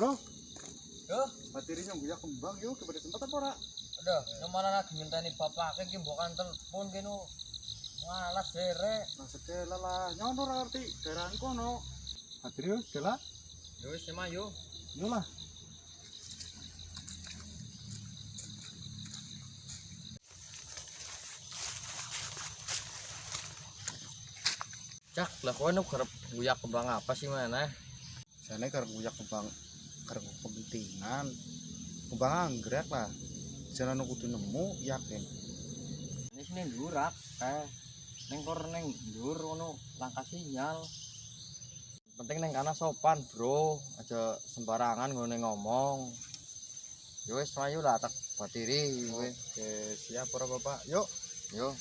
Bro, Yo, materinya buya kembang yuk kepada tempat apa ora? aduh, yang mana lagi ngenteni bapak iki mbok kan telepon kene. Malas derek. Nah segala lah, nyono ora ngerti daerah kono. Materi segala, Yo wis yo. yo lah. Cak, lah kowe nu kerep buyak kembang apa sih mana? Sana karena buya kembang karena kepentingan, kembang anggrek lah. Jangan nunggu kudu nemu yakin. Ini sini ndurak, neng kor neng ndur ngono langkah sinyal. Penting neng kana sopan, Bro. Aja sembarangan ngene ngomong. Yo wis ayo lah tak batiri kowe. Oke, siap para bapak. Yuk. Yo.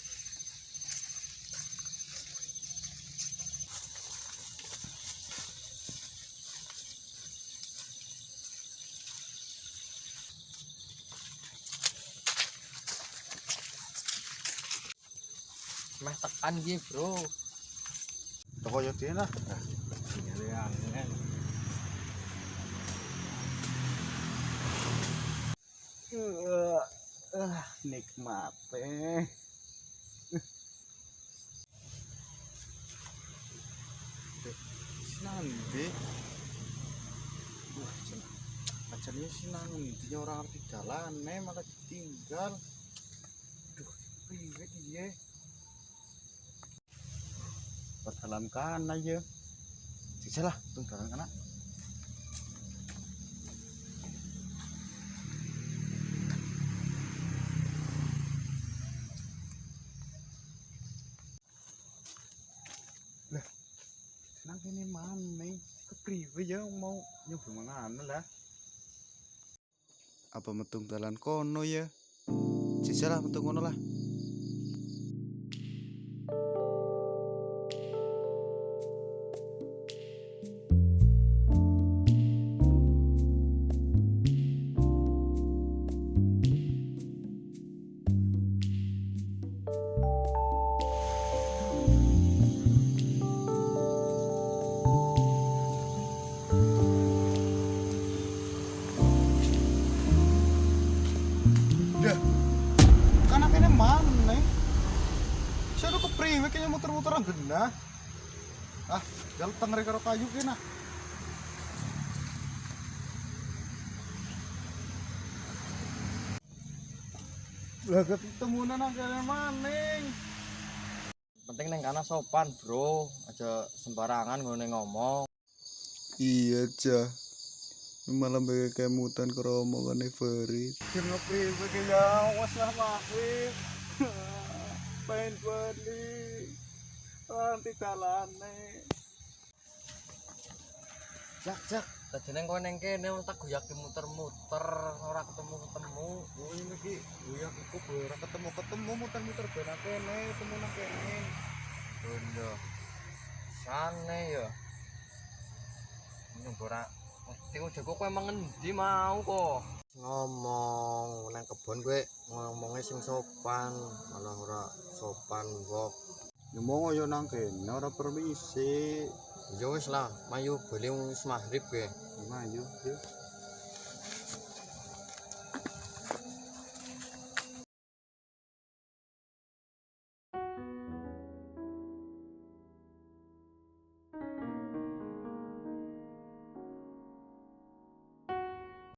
Meh tekan iki, Bro. Toko yo dhewe lah. Sinyale angin. Nikmat nanti wah acaranya sih nanti orang arti jalan malah ditinggal duh ribet dia dalam kan aja bisa lah tuh dalam kana lah senang ini mana kepriwe ya mau nyoba mana lah apa metung dalan kono ya bisa lah metung kono lah. Kan ini mana? Saya udah kepriwe kayaknya muter-muteran genah. Ah, jalan tengah karo kayu kena. Lah ketemu nang kene maning. Penting neng kana sopan, Bro. Aja sembarangan ngene ngomong. Iya, Cah. Malam bagai kemutan karo omongane Ferit. Kena priwe kaya awas lah makwit. Pengen beli. Nanti dalane. Jak. Tadi neng kowe neng kene tak goyake muter-muter ora ketemu-ketemu. Oh ini ki, ya aku ora ketemu muter-muter ben kene, ketemu nang kene. Bondo. Sane ya. Ini ora ngerti ojoku kowe emang ngendi mau kok. Ngomong nang kebon kowe ngomongnya sing sopan, malah ora sopan kok. Ya mau yo nang kene ora permisi. Ya wis lah, mayu beli wis maghrib kowe. Gimana yuk?